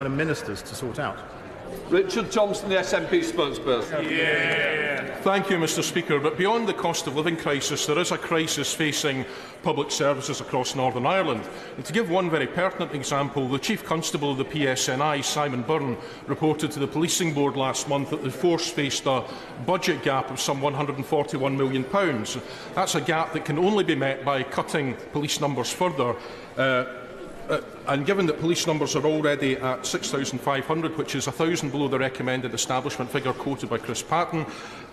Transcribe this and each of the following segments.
and ministers to sort out. Richard Thompson, the SNP spokesperson. Thank you, Mr Speaker. But beyond the cost of living crisis, there is a crisis facing public services across Northern Ireland. And to give one very pertinent example, the Chief Constable of the PSNI, Simon Byrne, reported to the Policing Board last month that the force faced a budget gap of some £141 million. That's a gap that can only be met by cutting police numbers further. And given that police numbers are already at 6,500, which is 1,000 below the recommended establishment figure quoted by Chris Patton,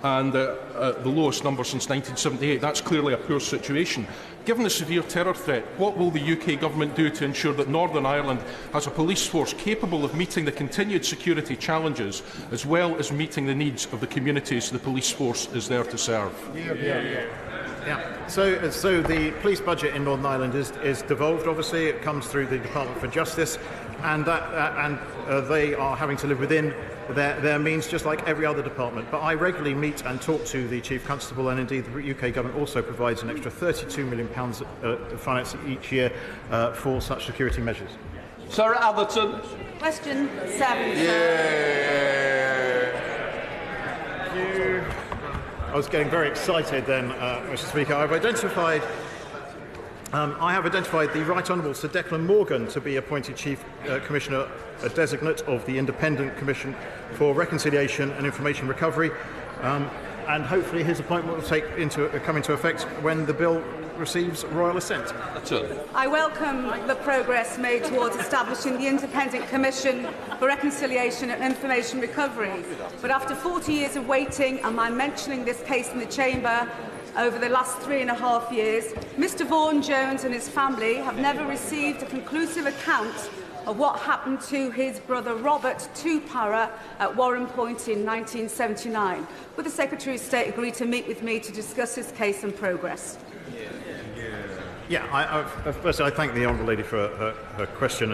and the lowest number since 1978, that's clearly a poor situation. Given the severe terror threat, what will the UK Government do to ensure that Northern Ireland has a police force capable of meeting the continued security challenges, as well as meeting the needs of the communities the police force is there to serve? So the police budget in Northern Ireland is devolved. Obviously, it comes through the Department for Justice, and they are having to live within their means, just like every other department. But I regularly meet and talk to the Chief Constable, and indeed the UK Government also provides an extra £32 million finance each year for such security measures. Sarah Atherton. Question 7. I was getting very excited then, Mr Speaker. I have identified the Right Honourable Sir Declan Morgan to be appointed Chief Commissioner Designate of the Independent Commission for Reconciliation and Information Recovery, and hopefully his appointment will come into effect when the bill receives royal assent. I welcome the progress made towards establishing the Independent Commission for Reconciliation and Information Recovery. But after 40 years of waiting and my mentioning this case in the Chamber over the last 3.5 years, Mr Vaughan-Jones and his family have never received a conclusive account of what happened to his brother Robert Tupara at Warren Point in 1979. Would the Secretary of State agree to meet with me to discuss this case and progress? Firstly, I thank the Honourable Lady for her question,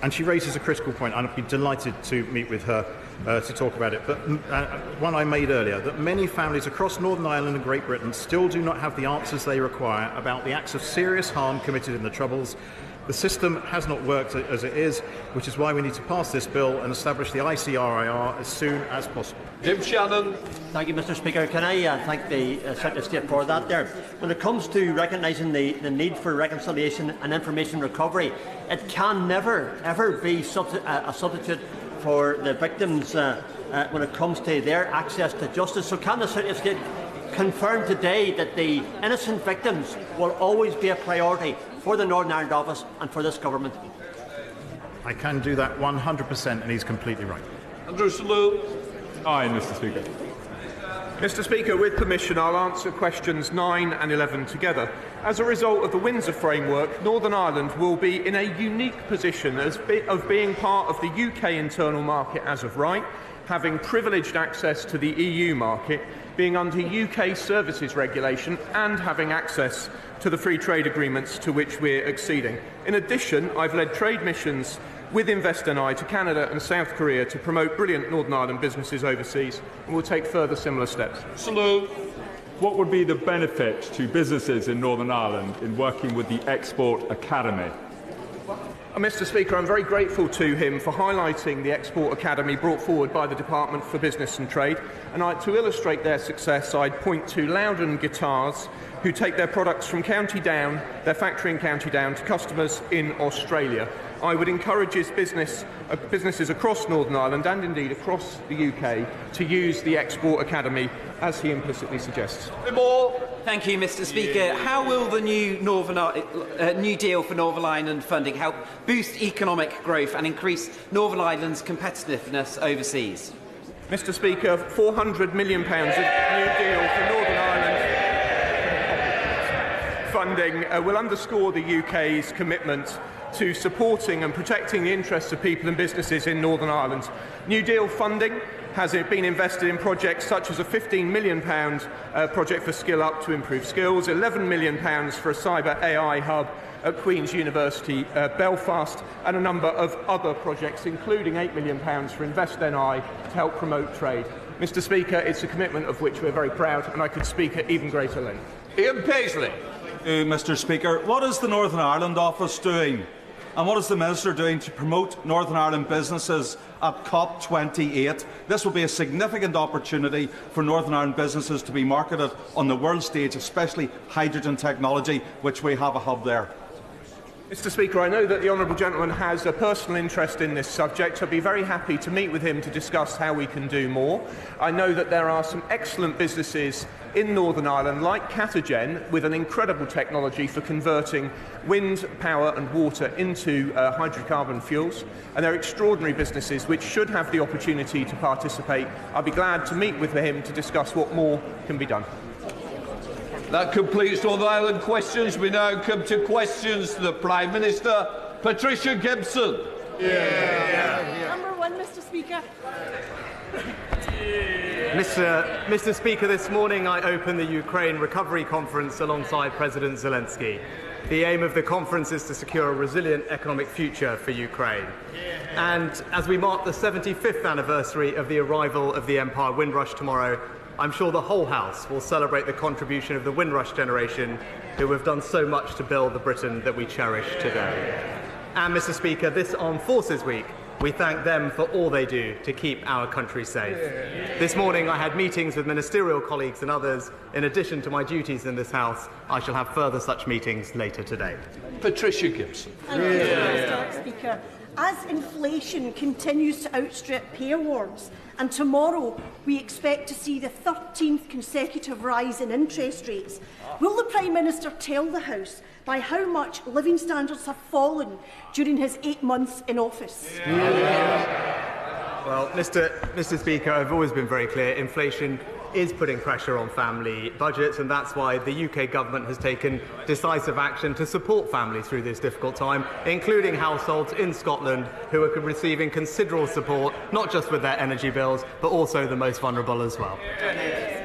and she raises a critical point, and I'd be delighted to meet with her to talk about it. But one I made earlier, that many families across Northern Ireland and Great Britain still do not have the answers they require about the acts of serious harm committed in the Troubles. The system has not worked as it is, which is why we need to pass this bill and establish the ICRIR as soon as possible. Jim Shannon. Thank you, Mr Speaker. Can I thank the Secretary of State for that there? When it comes to recognising the need for reconciliation and information recovery, it can never, ever be a substitute for the victims when it comes to their access to justice. So can the Secretary of State confirm today that the innocent victims will always be a priority for the Northern Ireland Office and for this Government? I can do that 100%, and he's completely right. Andrew Selous. Aye, Mr Speaker. Mr Speaker, with permission, I'll answer questions 9 and 11 together. As a result of the Windsor Framework, Northern Ireland will be in a unique position of being part of the UK internal market as of right, having privileged access to the EU market, being under UK services regulation, and having access to the free trade agreements to which we're acceding. In addition, I've led trade missions with InvestNI to Canada and South Korea to promote brilliant Northern Ireland businesses overseas, and will take further similar steps. Selous. What would be the benefit to businesses in Northern Ireland in working with the Export Academy? Mr Speaker, I'm very grateful to him for highlighting the Export Academy brought forward by the Department for Business and Trade, and to illustrate their success, I'd point to Loudon Guitars, who take their products from County Down, their factory in County Down, to customers in Australia. I would encourage businesses across Northern Ireland and indeed across the UK to use the Export Academy, as he implicitly suggests. Thank you, Mr Speaker. How will the new New Deal for Northern Ireland funding help boost economic growth and increase Northern Ireland's competitiveness overseas? Mr Speaker, £400 million of New Deal for Northern Ireland funding will underscore the UK's commitment to supporting and protecting the interests of people and businesses in Northern Ireland. New Deal funding has been invested in projects such as a £15 million project for Skill Up to improve skills, £11 million for a cyber AI hub at Queen's University Belfast, and a number of other projects, including £8 million for InvestNI to help promote trade. Mr Speaker, it's a commitment of which we're very proud, and I could speak at even greater length. Ian Paisley. Mr Speaker, what is the Northern Ireland Office doing And what is the Minister doing to promote Northern Ireland businesses at COP28? This will be a significant opportunity for Northern Ireland businesses to be marketed on the world stage, especially hydrogen technology, which we have a hub there. Mr Speaker, I know that the honourable gentleman has a personal interest in this subject. I'd be very happy to meet with him to discuss how we can do more. I know that there are some excellent businesses in Northern Ireland, like Catagen, with an incredible technology for converting wind power and water into hydrocarbon fuels. And they're extraordinary businesses which should have the opportunity to participate. I'd be glad to meet with him to discuss what more can be done. That completes Northern Ireland questions. We now come to questions to the Prime Minister. Patricia Gibson. Number one, Mr Speaker. Mr Speaker, this morning I opened the Ukraine Recovery Conference alongside President Zelensky. The aim of the conference is to secure a resilient economic future for Ukraine. And as we mark the 75th anniversary of the arrival of the Empire Windrush tomorrow, I'm sure the whole House will celebrate the contribution of the Windrush generation who have done so much to build the Britain that we cherish today. And, Mr Speaker, this Armed Forces Week, we thank them for all they do to keep our country safe. This morning I had meetings with ministerial colleagues and others. In addition to my duties in this House, I shall have further such meetings later today. Patricia Gibson. Thank you, Mr Speaker. As inflation continues to outstrip pay awards, and tomorrow we expect to see the 13th consecutive rise in interest rates, will the Prime Minister tell the House by how much living standards have fallen during his 8 months in office? Well, Mr Speaker, I've always been very clear. Inflation is putting pressure on family budgets, and that's why the UK government has taken decisive action to support families through this difficult time, including households in Scotland who are receiving considerable support, not just with their energy bills, but also the most vulnerable as well.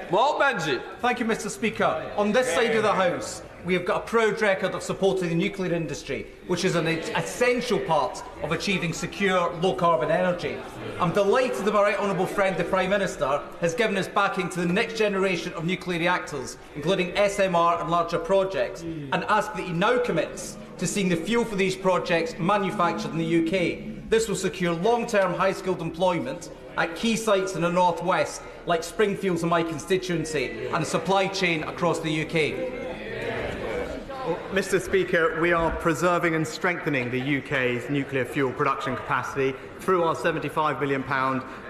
Mark Benji. Thank you, Mr Speaker. On this side of the House, we have got a proud record of supporting the nuclear industry, which is an essential part of achieving secure, low-carbon energy. I'm delighted that my right honourable friend, the Prime Minister, has given us backing to the next generation of nuclear reactors, including SMR and larger projects, and ask that he now commits to seeing the fuel for these projects manufactured in the UK. This will secure long-term high-skilled employment at key sites in the North West, like Springfields in my constituency, and a supply chain across the UK. Well, Mr Speaker, we are preserving and strengthening the UK's nuclear fuel production capacity through our £75 million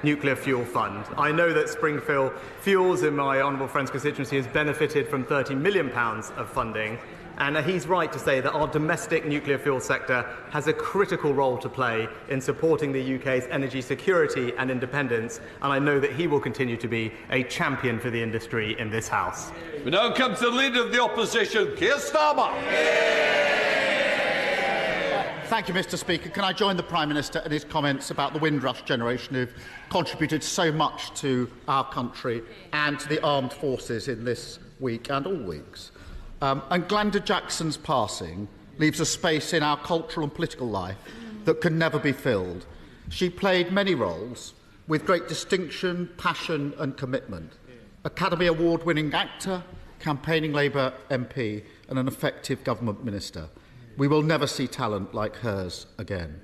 nuclear fuel fund. I know that Springfield Fuels in my honourable friend's constituency has benefited from £30 million of funding, and he's right to say that our domestic nuclear fuel sector has a critical role to play in supporting the UK's energy security and independence, and I know that he will continue to be a champion for the industry in this House. We now come to the Leader of the Opposition, Keir Starmer. Thank you, Mr Speaker. Can I join the Prime Minister in his comments about the Windrush generation who've contributed so much to our country and to the armed forces in this week and all weeks. And Glenda Jackson's passing leaves a space in our cultural and political life that can never be filled. She played many roles with great distinction, passion and commitment. Academy Award-winning actor, campaigning Labour MP and an effective government minister. We will never see talent like hers again.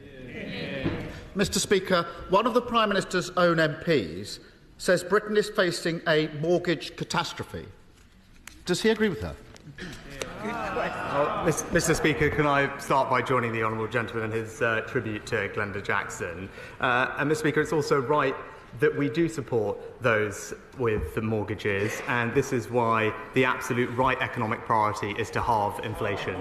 Mr Speaker, one of the Prime Minister's own MPs says Britain is facing a mortgage catastrophe. Does he agree with her? Mr Speaker, can I start by joining the honourable gentleman in his tribute to Glenda Jackson? And Mr Speaker, it's also right that we do support those with the mortgages, and this is why the absolute right economic priority is to halve inflation.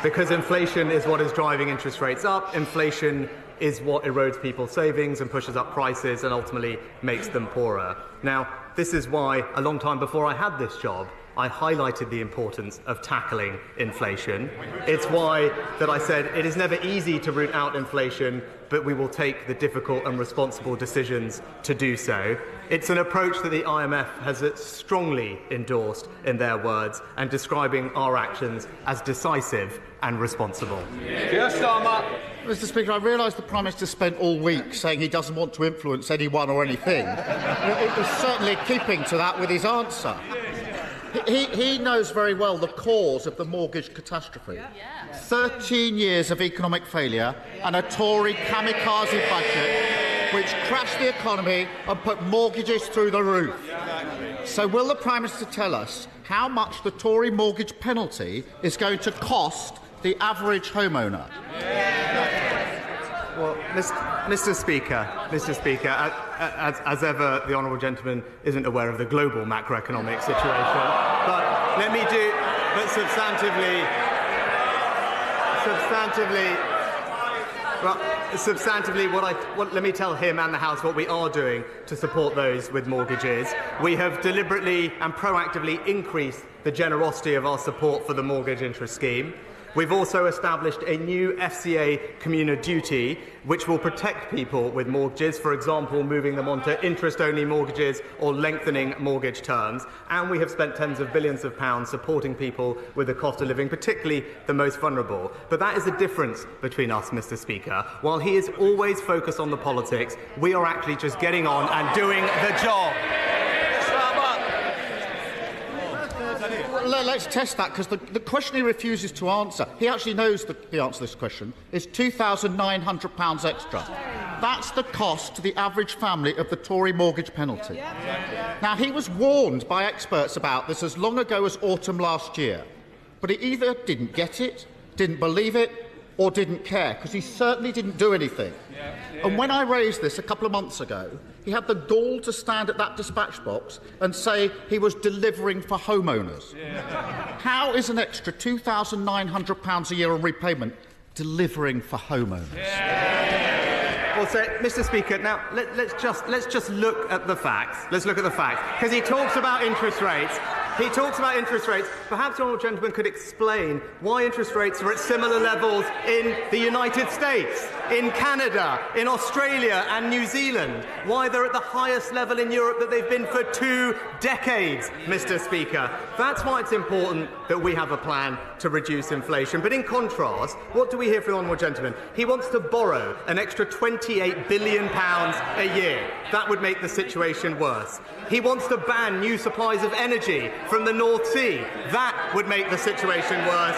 Because inflation is what is driving interest rates up, inflation is what erodes people's savings and pushes up prices and ultimately makes them poorer. Now, this is why, a long time before I had this job, I highlighted the importance of tackling inflation. It's why that I said it is never easy to root out inflation, but we will take the difficult and responsible decisions to do so. It's an approach that the IMF has strongly endorsed in their words, and describing our actions as decisive and responsible. Keir Starmer. Mr Speaker, I realise the Prime Minister spent all week saying he doesn't want to influence anyone or anything. It was certainly keeping to that with his answer. He knows very well the cause of the mortgage catastrophe. 13 years of economic failure and a Tory kamikaze budget which crashed the economy and put mortgages through the roof. So will the Prime Minister tell us how much the Tory mortgage penalty is going to cost the average homeowner? Well, Mr. Speaker, as ever, the honourable gentleman isn't aware of the global macroeconomic situation. But let me do. But substantively, let me tell him and the House what we are doing to support those with mortgages. We have deliberately and proactively increased the generosity of our support for the mortgage interest scheme. We've also established a new FCA communal duty which will protect people with mortgages, for example, moving them onto interest-only mortgages or lengthening mortgage terms. And we have spent tens of billions of pounds supporting people with the cost of living, particularly the most vulnerable. But that is the difference between us, Mr. Speaker. While he is always focused on the politics, we are actually just getting on and doing the job. Let's test that, because the question he refuses to answer, he actually knows the answer to this question, is £2,900 extra. That's the cost to the average family of the Tory mortgage penalty. Now, he was warned by experts about this as long ago as autumn last year, but he either didn't get it, didn't believe it, or didn't care, because he certainly didn't do anything. And when I raised this a couple of months ago, he had the gall to stand at that dispatch box and say he was delivering for homeowners. How is an extra £2,900 a year on repayment delivering for homeowners? Well, so, Mr. Speaker, now let's just look at the facts. Let's look at the facts, because he talks about interest rates. Perhaps the honourable gentleman could explain why interest rates are at similar levels in the United States, in Canada, in Australia and New Zealand, why they're at the highest level in Europe that they've been for 2 decades, Mr. Speaker. That's why it's important that we have a plan to reduce inflation. But in contrast, what do we hear from the honourable gentleman? He wants to borrow an extra £28 billion a year. That would make the situation worse. He wants to ban new supplies of energy from the North Sea. That would make the situation worse.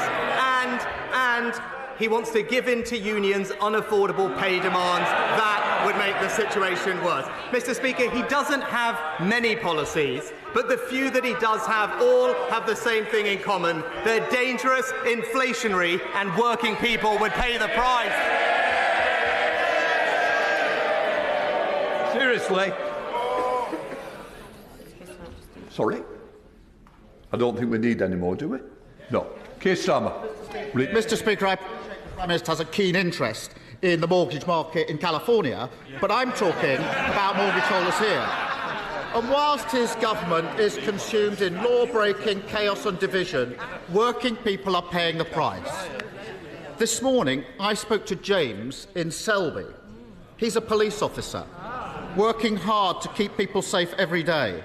And he wants to give in to unions' unaffordable pay demands. That would make the situation worse. Mr. Speaker, he doesn't have many policies, but the few that he does have all have the same thing in common. They're dangerous, inflationary, and working people would pay the price. Seriously? Sorry? I don't think we need any more, do we? No. Keir Starmer. Mr. Speaker, I appreciate the Prime Minister has a keen interest in the mortgage market in California, but I'm talking about mortgage holders here. And whilst his government is consumed in law-breaking, chaos and division, working people are paying the price. This morning, I spoke to James in Selby. He's a police officer, working hard to keep people safe every day.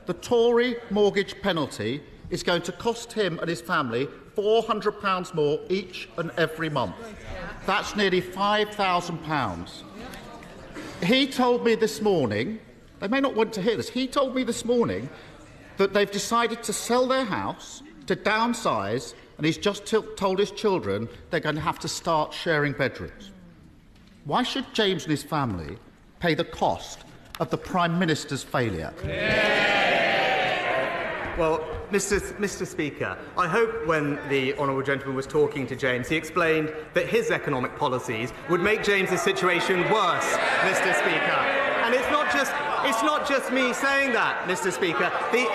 The Tory mortgage penalty is going to cost him and his family £400 more each and every month. That's nearly £5,000. He told me this morning, they may not want to hear this, he told me this morning that they've decided to sell their house, to downsize, and he's just told his children they're going to have to start sharing bedrooms. Why should James and his family pay the cost of the Prime Minister's failure? Well, Mr. Speaker, I hope when the honourable gentleman was talking to James, he explained that his economic policies would make James's situation worse, Mr. Speaker. And it's not just me saying that, Mr. Speaker. The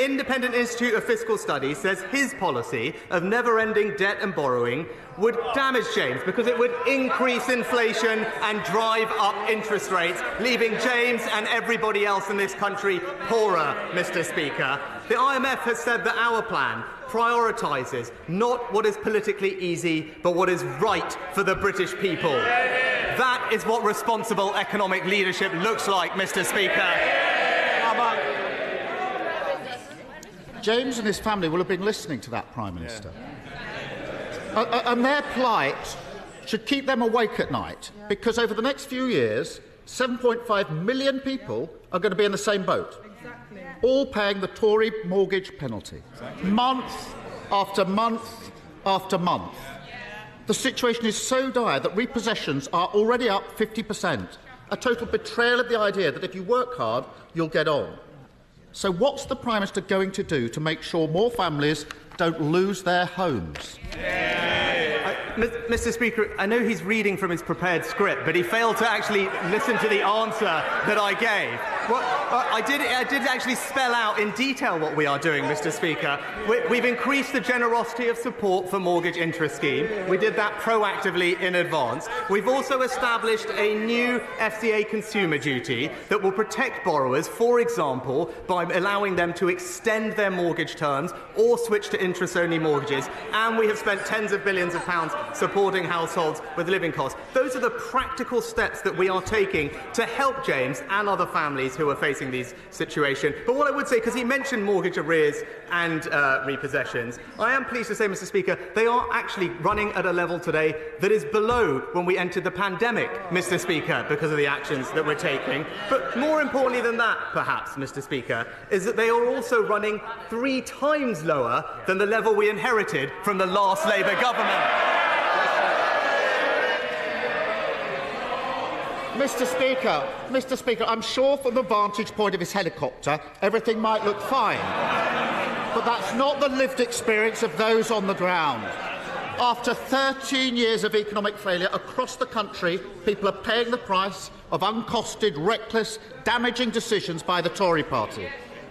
Independent Institute of Fiscal Studies says his policy of never-ending debt and borrowing would damage James because it would increase inflation and drive up interest rates, leaving James and everybody else in this country poorer, Mr. Speaker. The IMF has said that our plan prioritises not what is politically easy, but what is right for the British people. That is what responsible economic leadership looks like, Mr. Speaker. James and his family will have been listening to that Prime Minister. And their plight should keep them awake at night, because over the next few years, 7.5 million people are going to be in the same boat. all paying the Tory mortgage penalty, month after month after month. The situation is so dire that repossessions are already up 50%, a total betrayal of the idea that if you work hard, you'll get on. So what's the Prime Minister going to do to make sure more families don't lose their homes? Mr. Speaker, I know he's reading from his prepared script, but he failed to actually listen to the answer that I gave. Well, I did actually spell out in detail what we are doing, Mr. Speaker. We've increased the generosity of support for mortgage interest scheme. We did that proactively in advance. We've also established a new FCA consumer duty that will protect borrowers, for example, by allowing them to extend their mortgage terms or switch to interest-only mortgages. And we have spent tens of billions of pounds supporting households with living costs. Those are the practical steps that we are taking to help James and other families who are facing these situations. But what I would say, because he mentioned mortgage arrears and repossessions, I am pleased to say, Mr. Speaker, they are actually running at a level today that is below when we entered the pandemic, Mr. Speaker, because of the actions that we're taking. But more importantly than that, perhaps, Mr. Speaker, is that they are also running 3 times lower than the level we inherited from the last Labour government. Mr. Speaker, I'm sure from the vantage point of his helicopter, everything might look fine. But that's not the lived experience of those on the ground. After 13 years of economic failure across the country, people are paying the price of uncosted, reckless, damaging decisions by the Tory party.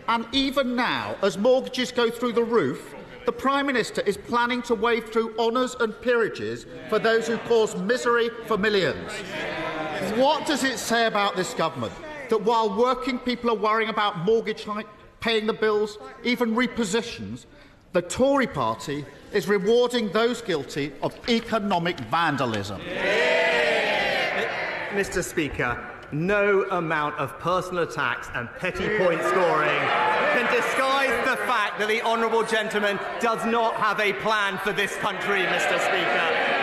And even now, as mortgages go through the roof, the Prime Minister is planning to wave through honours and peerages for those who cause misery for millions. What does it say about this government that while working people are worrying about mortgage hike, paying the bills, even repossessions, the Tory party is rewarding those guilty of economic vandalism? Mr. Speaker, no amount of personal attacks and petty point scoring can disguise the fact that the honourable gentleman does not have a plan for this country, Mr. Speaker.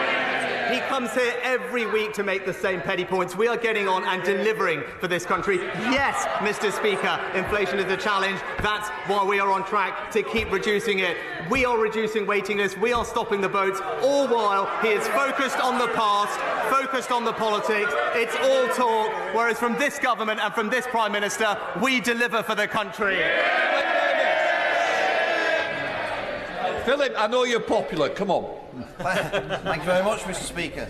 He comes here every week to make the same petty points. We are getting on and delivering for this country. Yes, Mr. Speaker, inflation is a challenge. That's why we are on track to keep reducing it. We are reducing waiting lists. We are stopping the boats, all while he is focused on the past, focused on the politics. It's all talk, whereas from this government and from this Prime Minister, we deliver for the country. Philip, I know you're popular. Come on. Thank you very much, Mr. Speaker.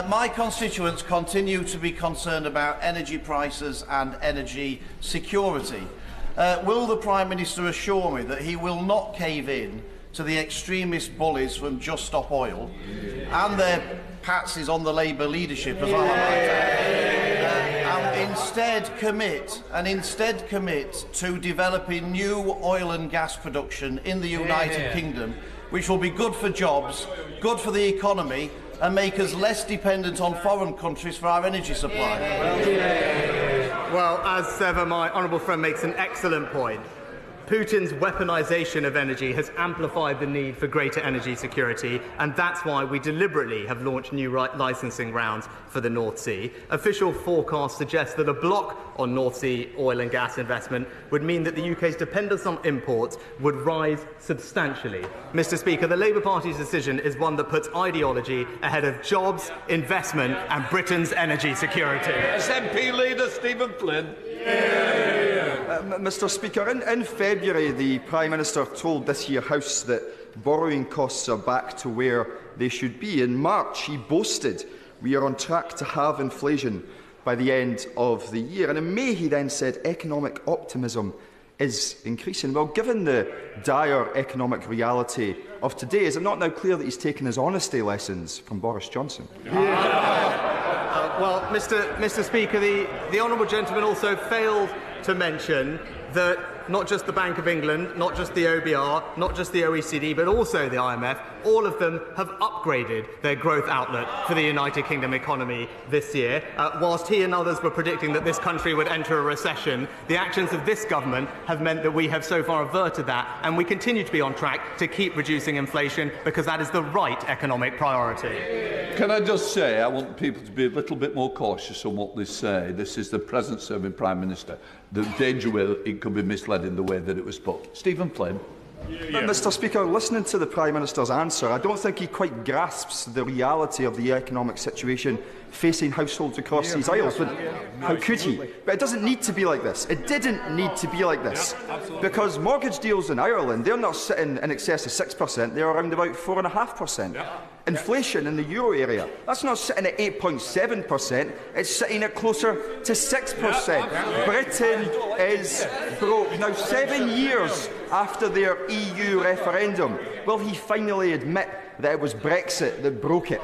My constituents continue to be concerned about energy prices and energy security. Will the Prime Minister assure me that he will not cave in to the extremist bullies from Just Stop Oil and their patsies on the Labour leadership, as well, and instead commit to developing new oil and gas production in the United Kingdom, which will be good for jobs, good for the economy, and make us less dependent on foreign countries for our energy supply? Well, as ever, my honourable friend makes an excellent point. Putin's weaponisation of energy has amplified the need for greater energy security, and that's why we deliberately have launched new licensing rounds for the North Sea. Official forecasts suggest that a block on North Sea oil and gas investment would mean that the UK's dependence on imports would rise substantially. Mr. Speaker, the Labour Party's decision is one that puts ideology ahead of jobs, investment and Britain's energy security. SNP leader Stephen Flynn. Mr. Speaker, in February, the Prime Minister told this here House that borrowing costs are back to where they should be. In March, he boasted we are on track to halve inflation by the end of the year. And in May, he then said economic optimism is increasing. Well, given the dire economic reality of today, is it not now clear that he's taken his honesty lessons from Boris Johnson? Well, Mr. Speaker, the honourable gentleman also failed to mention that not just the Bank of England, not just the OBR, not just the OECD, but also the IMF all of them have upgraded their growth outlook for the United Kingdom economy this year. Whilst he and others were predicting that this country would enter a recession, the actions of this government have meant that we have so far averted that, and we continue to be on track to keep reducing inflation because that is the right economic priority. Can I just say, I want people to be a little bit more cautious on what they say. This is the present serving Prime Minister. The danger will it could be misled in the way that it was put. Stephen Flynn. Mr. Speaker, listening to the Prime Minister's answer, I don't think he quite grasps the reality of the economic situation facing households across these isles. But how could he? But it doesn't need to be like this. It didn't need to be like this. Because mortgage deals in Ireland, they're not sitting in excess of 6%, they're around about 4.5%. Inflation in the euro area, that's not sitting at 8.7%, it's sitting at closer to 6%. Britain is broke. Now, 7 years after their EU referendum, will he finally admit that it was Brexit that broke it?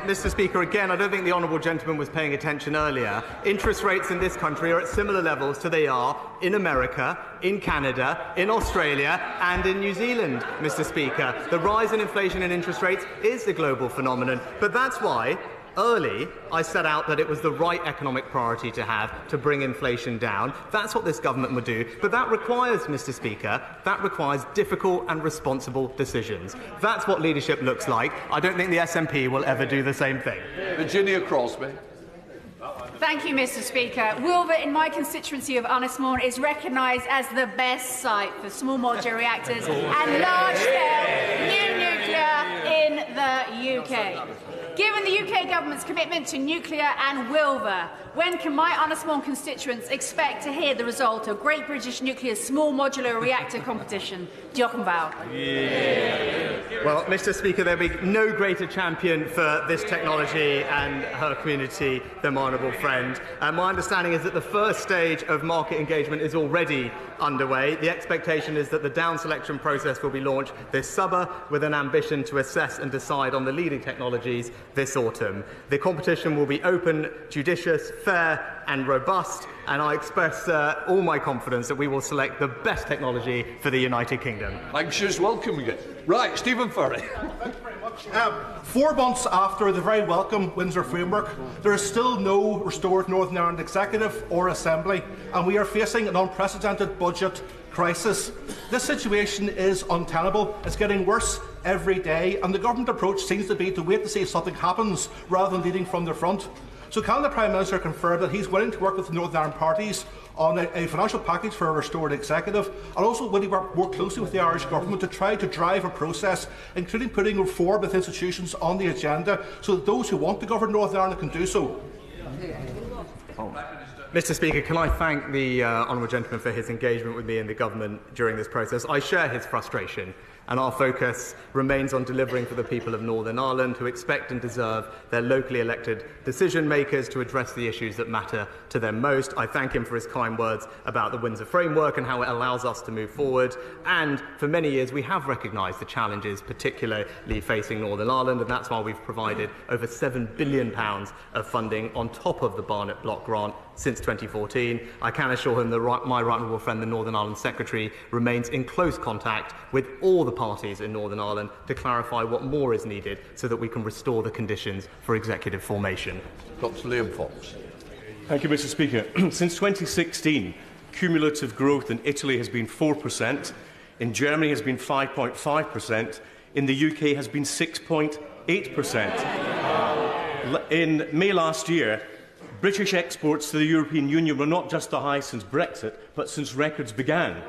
Mr. Speaker, again, I don't think the honourable gentleman was paying attention earlier. Interest rates in this country are at similar levels to they are in America, in Canada, in Australia and in New Zealand, Mr. Speaker. The rise in inflation and interest rates is a global phenomenon, but that's why early I set out that it was the right economic priority to have to bring inflation down. That's what this government would do. But that requires, Mr. Speaker, that requires difficult and responsible decisions. That's what leadership looks like. I don't think the SNP will ever do the same thing. Virginia Crosby. Thank you, Mr. Speaker. Wilver, in my constituency of Anismore, is recognised as the best site for small modular reactors and large-scale new nuclear in the UK. Given the UK government's commitment to nuclear and Wilver, when can my Anismore constituents expect to hear the result of Great British Nuclear's small modular reactor competition? Diolch yn fawr. Well, Mr. Speaker, there will be no greater champion for this technology and her community than my honourable friend. My understanding is that the first stage of market engagement is already underway. The expectation is that the down selection process will be launched this summer with an ambition to assess and decide on the leading technologies this autumn. The competition will be open, judicious, fair and robust, and I express all my confidence that we will select the best technology for the United Kingdom. Lancashire's welcoming it. Right, Stephen Furry. 4 months after the very welcome Windsor Framework, there is still no restored Northern Ireland Executive or Assembly, and we are facing an unprecedented budget crisis. This situation is untenable. It's getting worse every day, and the government approach seems to be to wait to see if something happens rather than leading from the front. So can the Prime Minister confirm that he's willing to work with the Northern Ireland parties on a financial package for a restored executive, and also will he work more closely with the Irish Government to try to drive a process, including putting reform with institutions on the agenda, so that those who want to govern Northern Ireland can do so? Mr. Speaker, can I thank the honourable gentleman for his engagement with me and the government during this process. I share his frustration, and our focus remains on delivering for the people of Northern Ireland, who expect and deserve their locally elected decision makers to address the issues that matter to them most. I thank him for his kind words about the Windsor Framework and how it allows us to move forward. And for many years we have recognised the challenges particularly facing Northern Ireland, and that's why we've provided over £7 billion of funding on top of the Barnett Block grant since 2014. I can assure him that my right honourable friend, the Northern Ireland Secretary, remains in close contact with all the parties in Northern Ireland to clarify what more is needed so that we can restore the conditions for executive formation. Dr. Liam Fox. Thank you, Mr. Speaker. Since 2016, cumulative growth in Italy has been 4%, in Germany has been 5.5%, in the UK has been 6.8%. In May last year, British exports to the European Union were not just the highest since Brexit, but since records began.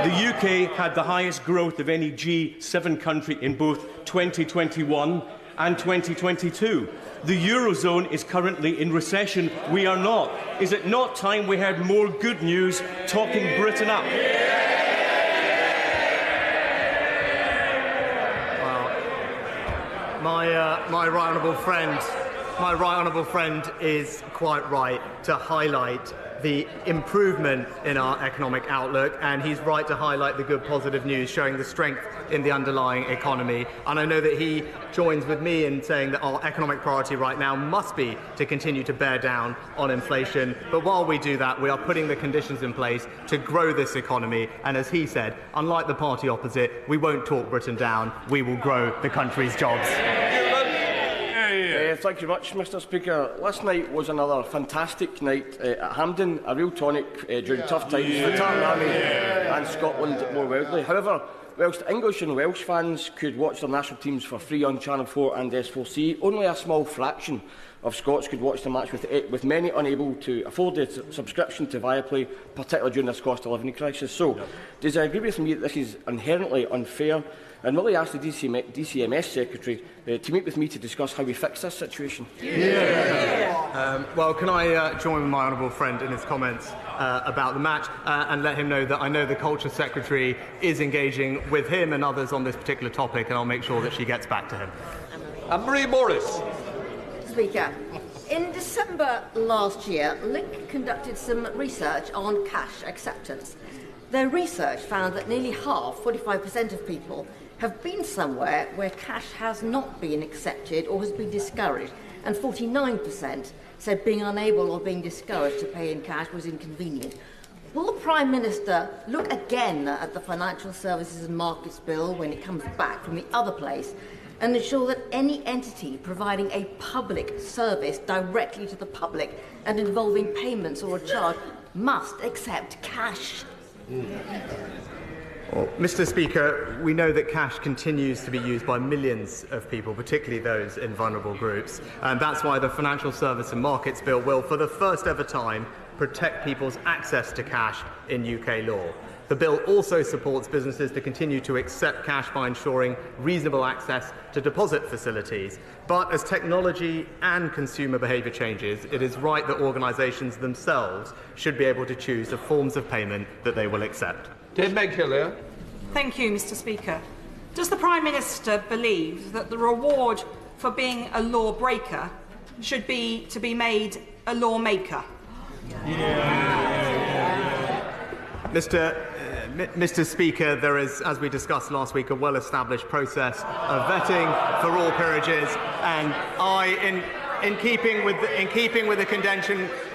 The UK had the highest growth of any G7 country in both 2021 and 2022. The Eurozone is currently in recession. We are not. Is it not time we heard more good news talking Britain up? Well, my right honourable friend is quite right to highlight the improvement in our economic outlook, and he's right to highlight the good positive news showing the strength in the underlying economy. And I know that he joins with me in saying that our economic priority right now must be to continue to bear down on inflation. But while we do that, we are putting the conditions in place to grow this economy. And as he said, unlike the party opposite, we won't talk Britain down, we will grow the country's jobs. Thank you much, Mr Speaker. Last night was another fantastic night at Hampden, a real tonic during tough times for the Tartan Army and Scotland more widely. However, whilst English and Welsh fans could watch their national teams for free on Channel 4 and S4C, only a small fraction of Scots could watch the match, with many unable to afford a subscription to Viaplay, particularly during this cost of living crisis. So, does he agree with me that this is inherently unfair? And will he ask the DCMS Secretary to meet with me to discuss how we fix this situation? Well, can I join with my honourable friend in his comments about the match and let him know that I know the Culture Secretary is engaging with him and others on this particular topic, and I'll make sure that she gets back to him. Anne-Marie Morris. Speaker, in December last year, Link conducted some research on cash acceptance. Their research found that nearly half, 45% of people, have been somewhere where cash has not been accepted or has been discouraged, and 49% said being unable or being discouraged to pay in cash was inconvenient. Will the Prime Minister look again at the Financial Services and Markets Bill when it comes back from the other place and ensure that any entity providing a public service directly to the public and involving payments or a charge must accept cash? Well, Mr Speaker, we know that cash continues to be used by millions of people, particularly those in vulnerable groups. And that's why the Financial Service and Markets Bill will, for the first ever time, protect people's access to cash in UK law. The bill also supports businesses to continue to accept cash by ensuring reasonable access to deposit facilities. But as technology and consumer behaviour changes, it is right that organisations themselves should be able to choose the forms of payment that they will accept. Dave Meghill. Thank you, Mr Speaker. Does the Prime Minister believe that the reward for being a lawbreaker should be to be made a lawmaker? Mr Speaker, there is, as we discussed last week, a well-established process of vetting for all peerages, and in keeping with the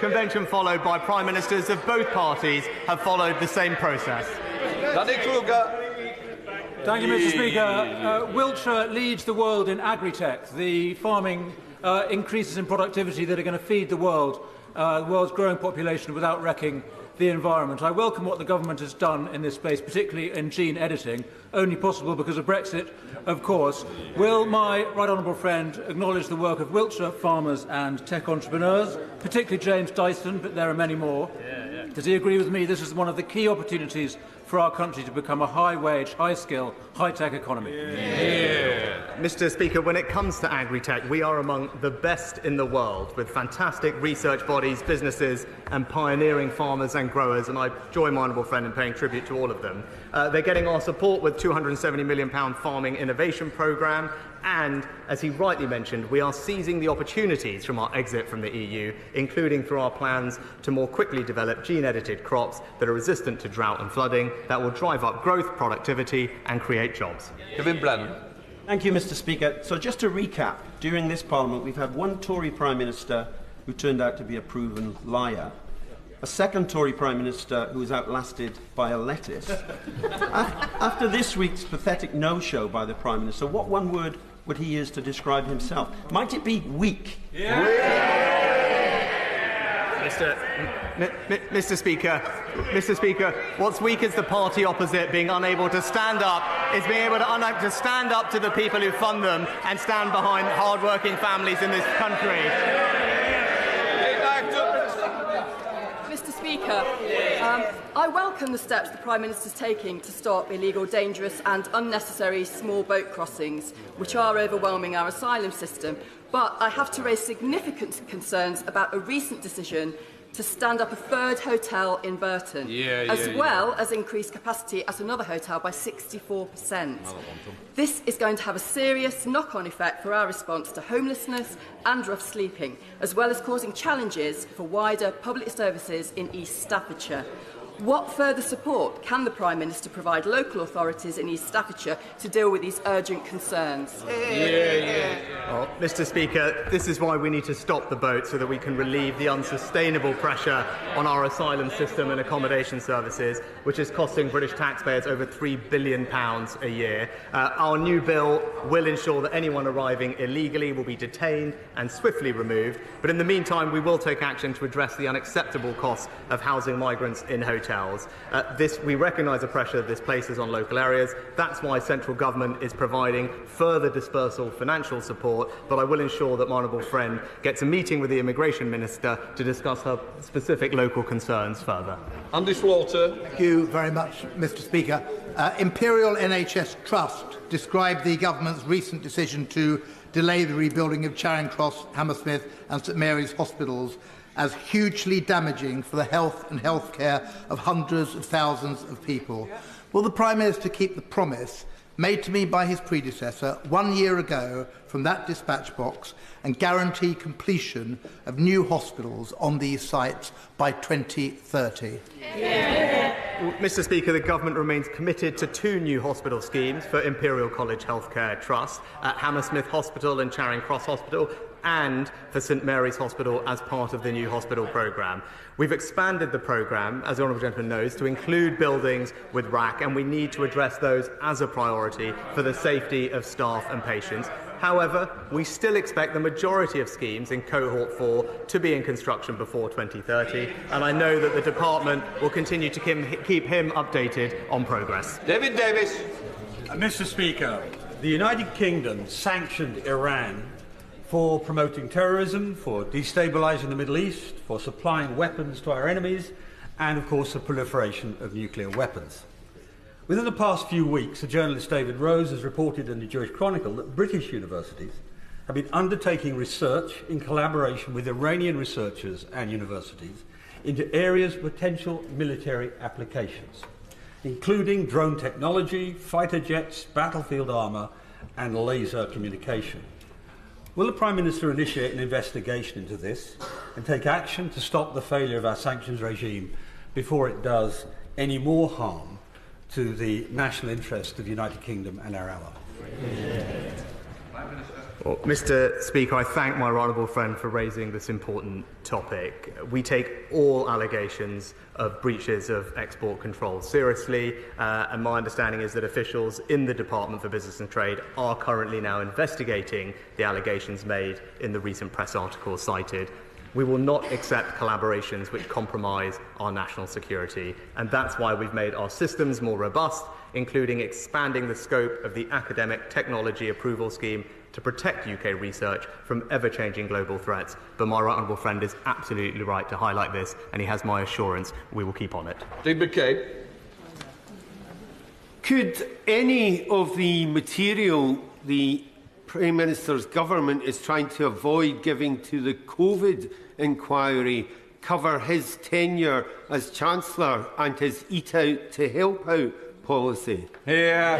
convention followed by Prime Ministers of both parties, have followed the same process. Thank you, Mr Speaker. Wiltshire leads the world in agri-tech, the farming increases in productivity that are going to feed the world's growing population without wrecking the environment. I welcome what the government has done in this space, particularly in gene editing, only possible because of Brexit, of course. Will my right honourable friend acknowledge the work of Wiltshire farmers and tech entrepreneurs, particularly James Dyson, but there are many more? Does he agree with me this is one of the key opportunities for our country to become a high-wage, high-skill, high-tech economy? Mr Speaker, when it comes to agri-tech, we are among the best in the world, with fantastic research bodies, businesses and pioneering farmers and growers, and I join my honourable friend in paying tribute to all of them. They're getting our support with £270 million farming innovation programme, and, as he rightly mentioned, we are seizing the opportunities from our exit from the EU, including through our plans to more quickly develop gene-edited crops that are resistant to drought and flooding, that will drive up growth, productivity and create jobs. Kevin Brennan. Thank you, Mr Speaker. So just to recap, during this Parliament we've had one Tory Prime Minister who turned out to be a proven liar, a second Tory Prime Minister who was outlasted by a lettuce. After this week's pathetic no-show by the Prime Minister, what one word would he use to describe himself? Might it be weak? Mr Speaker, what's weak is the party opposite being unable to stand up, to stand up to the people who fund them and stand behind hard-working families in this country. Mr Speaker, I welcome the steps the Prime Minister is taking to stop illegal, dangerous and unnecessary small boat crossings, which are overwhelming our asylum system. But I have to raise significant concerns about a recent decision to stand up a third hotel in Burton, as well as increase capacity at another hotel by 64%. This is going to have a serious knock-on effect for our response to homelessness and rough sleeping, as well as causing challenges for wider public services in East Staffordshire. What further support can the Prime Minister provide local authorities in East Staffordshire to deal with these urgent concerns? Well, Mr. Speaker, this is why we need to stop the boat so that we can relieve the unsustainable pressure on our asylum system and accommodation services, which is costing British taxpayers over £3 billion a year. Our new bill will ensure that anyone arriving illegally will be detained and swiftly removed. But in the meantime, we will take action to address the unacceptable costs of housing migrants in hotels. We recognise the pressure this places on local areas. That's why central government is providing further dispersal financial support, but I will ensure that my honourable friend gets a meeting with the Immigration Minister to discuss her specific local concerns further. Andy Slaughter. Thank you very much, Mr. Speaker. Imperial NHS Trust described the government's recent decision to delay the rebuilding of Charing Cross, Hammersmith and St Mary's hospitals as hugely damaging for the health and healthcare of hundreds of thousands of people. Will the Prime Minister keep the promise made to me by his predecessor 1 year ago from that dispatch box and guarantee completion of new hospitals on these sites by 2030? Mr. Speaker, the government remains committed to 2 new hospital schemes for Imperial College Healthcare Trust at Hammersmith Hospital and Charing Cross Hospital, and for St Mary's Hospital as part of the new hospital programme. We've expanded the programme, as the honourable gentleman knows, to include buildings with RAC, and we need to address those as a priority for the safety of staff and patients. However, we still expect the majority of schemes in Cohort 4 to be in construction before 2030, and I know that the department will continue to keep him updated on progress. David Davis. Mr. Speaker, the United Kingdom sanctioned Iran for promoting terrorism, for destabilising the Middle East, for supplying weapons to our enemies, and, of course, the proliferation of nuclear weapons. Within the past few weeks, the journalist David Rose has reported in the Jewish Chronicle that British universities have been undertaking research in collaboration with Iranian researchers and universities into areas of potential military applications, including drone technology, fighter jets, battlefield armour, and laser communication. Will the Prime Minister initiate an investigation into this and take action to stop the failure of our sanctions regime before it does any more harm to the national interest of the United Kingdom and our allies? Well, Mr. Speaker, I thank my honourable friend for raising this important topic. We take all allegations of breaches of export control seriously, and my understanding is that officials in the Department for Business and Trade are currently now investigating the allegations made in the recent press articles cited. We will not accept collaborations which compromise our national security, and that's why we've made our systems more robust, including expanding the scope of the Academic Technology Approval Scheme to protect UK research from ever-changing global threats. But my right honourable friend is absolutely right to highlight this, and he has my assurance we will keep on it. Dean McCabe. Could any of the material the Prime Minister's government is trying to avoid giving to the COVID inquiry cover his tenure as Chancellor and his eat out to help out policy? Well,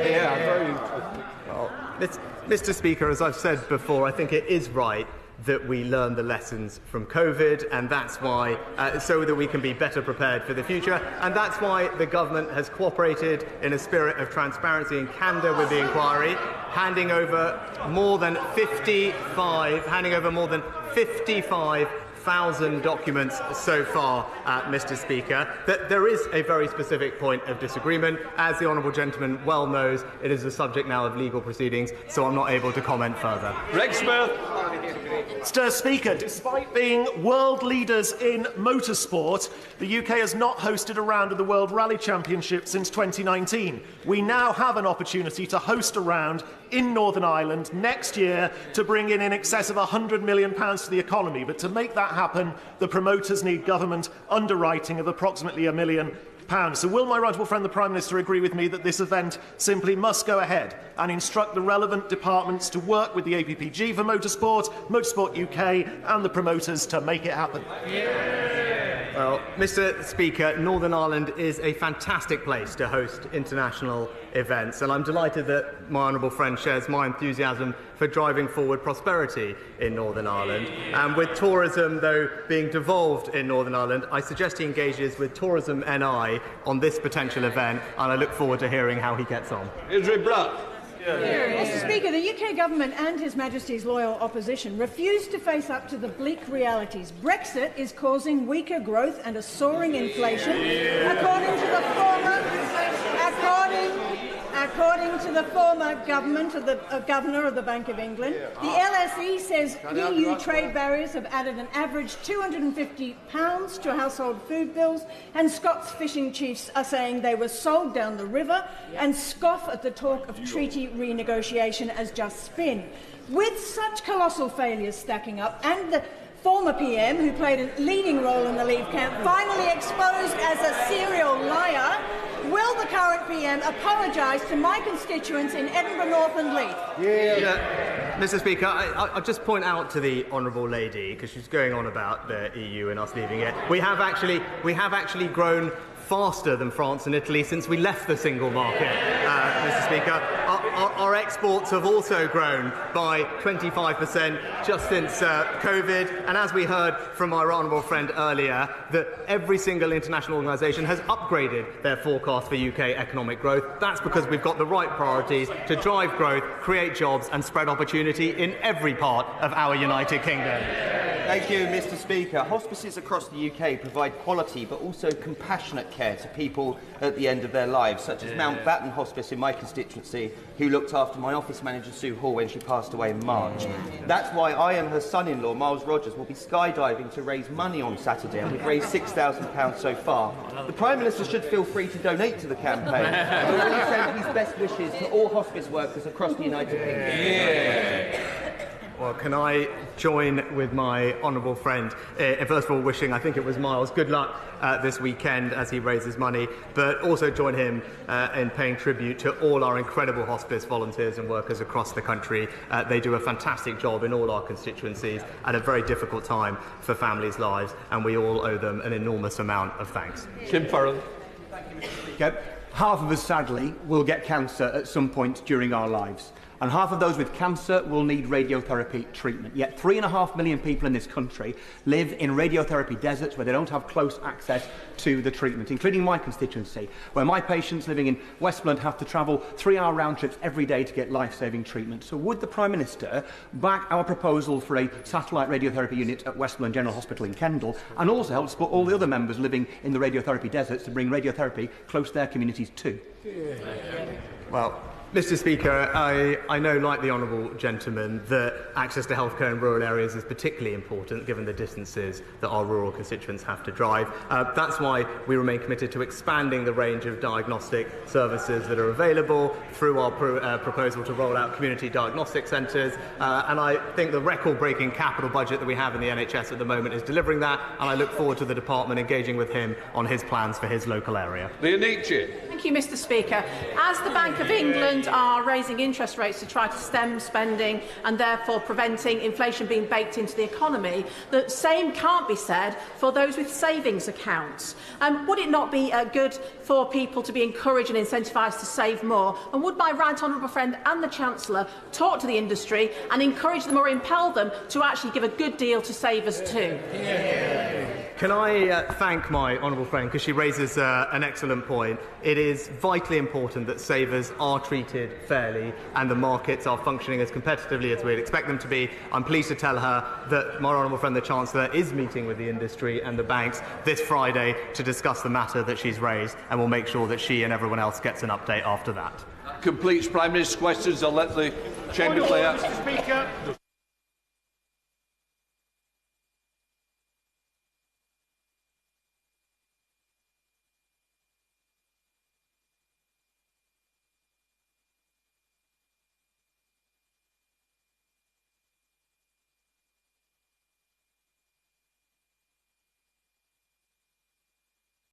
Mr. Speaker, as I've said before, I think it is right that we learn the lessons from COVID, and that's why, so that we can be better prepared for the future, and that's why the government has cooperated in a spirit of transparency and candour with the inquiry, handing over more than 55,000 documents so far, Mr. Speaker. That there is a very specific point of disagreement. As the honourable gentleman well knows, it is the subject now of legal proceedings, so I'm not able to comment further. Greg Smith. Mr. Speaker, despite being world leaders in motorsport, the UK has not hosted a round of the World Rally Championship since 2019. We now have an opportunity to host a round in Northern Ireland next year to bring in excess of £100 million to the economy. But to make that happen, the promoters need government underwriting of approximately £1 million. So will my right honourable friend the Prime Minister agree with me that this event simply must go ahead and instruct the relevant departments to work with the APPG for motorsport, Motorsport UK and the promoters to make it happen? Well, Mr. Speaker, Northern Ireland is a fantastic place to host international events, and I'm delighted that my honourable friend shares my enthusiasm for driving forward prosperity in Northern Ireland. And with tourism, though, being devolved in Northern Ireland, I suggest he engages with Tourism NI on this potential event, and I look forward to hearing how he gets on. Mr. Speaker, the UK government and His Majesty's loyal opposition refuse to face up to the bleak realities. Brexit is causing weaker growth and a soaring inflation, according to the former governor of the Bank of England. The LSE says EU trade barriers have added an average £250 to household food bills, and Scots fishing chiefs are saying they were sold down the river and scoff at the talk of treaty renegotiation as just spin. With such colossal failures stacking up, and the former PM, who played a leading role in the Leave camp, finally exposed as a serial liar, will the current PM apologise to my constituents in Edinburgh North and Leith? Mr. Speaker, I'll just point out to the honourable lady, because she's going on about the EU and us leaving it. We have actually grown faster than France and Italy since we left the single market, Mr. Speaker. Our exports have also grown by 25% just since COVID, and as we heard from our honourable friend earlier, that every single international organisation has upgraded their forecast for UK economic growth. That's because we've got the right priorities to drive growth, create jobs and spread opportunity in every part of our United Kingdom. Thank you, Mr. Speaker. Hospices across the UK provide quality but also compassionate care to people at the end of their lives, such as Mountbatten Hospice in my constituency, who looked after my office manager Sue Hall when she passed away in March. That's why I and her son-in-law, Miles Rogers, will be skydiving to raise money on Saturday, and we've raised £6,000 so far. The Prime Minister should feel free to donate to the campaign, and will really send his best wishes to all hospice workers across the United Kingdom. Well, can I join with my honourable friend in first of all wishing, I think it was Miles, good luck this weekend as he raises money, but also join him in paying tribute to all our incredible hospice volunteers and workers across the country. They do a fantastic job in all our constituencies at a very difficult time for families' lives, and we all owe them an enormous amount of thanks. Kim Farrell. Half of us, sadly, will get cancer at some point during our lives. And half of those with cancer will need radiotherapy treatment. Yet 3.5 million people in this country live in radiotherapy deserts where they don't have close access to the treatment, including my constituency, where my patients living in Westmoreland have to travel 3-hour round trips every day to get life-saving treatment. So would the Prime Minister back our proposal for a satellite radiotherapy unit at Westmoreland General Hospital in Kendal, and also help support all the other members living in the radiotherapy deserts to bring radiotherapy close to their communities too? Well, Mr. Speaker, I know, like the honourable gentleman, that access to healthcare in rural areas is particularly important given the distances that our rural constituents have to drive. That's why we remain committed to expanding the range of diagnostic services that are available through our proposal to roll out community diagnostic centres. And I think the record-breaking capital budget that we have in the NHS at the moment is delivering that, and I look forward to the department engaging with him on his plans for his local area. Thank you, Mr. Speaker. As the Bank of England are raising interest rates to try to stem spending and therefore preventing inflation being baked into the economy, the same can't be said for those with savings accounts. Would it not be good for people to be encouraged and incentivised to save more? And would my right honourable friend and the Chancellor talk to the industry and encourage them or impel them to actually give a good deal to savers too? Can I thank my honourable friend, because she raises an excellent point. It is vitally important that savers are treated fairly and the markets are functioning as competitively as we'd expect them to be. I'm pleased to tell her that my honourable friend the Chancellor is meeting with the industry and the banks this Friday to discuss the matter that she's raised, and we'll make sure that she and everyone else gets an update after that. Completes Prime Minister's questions. I'll let the Chamber play out. Mr. Speaker.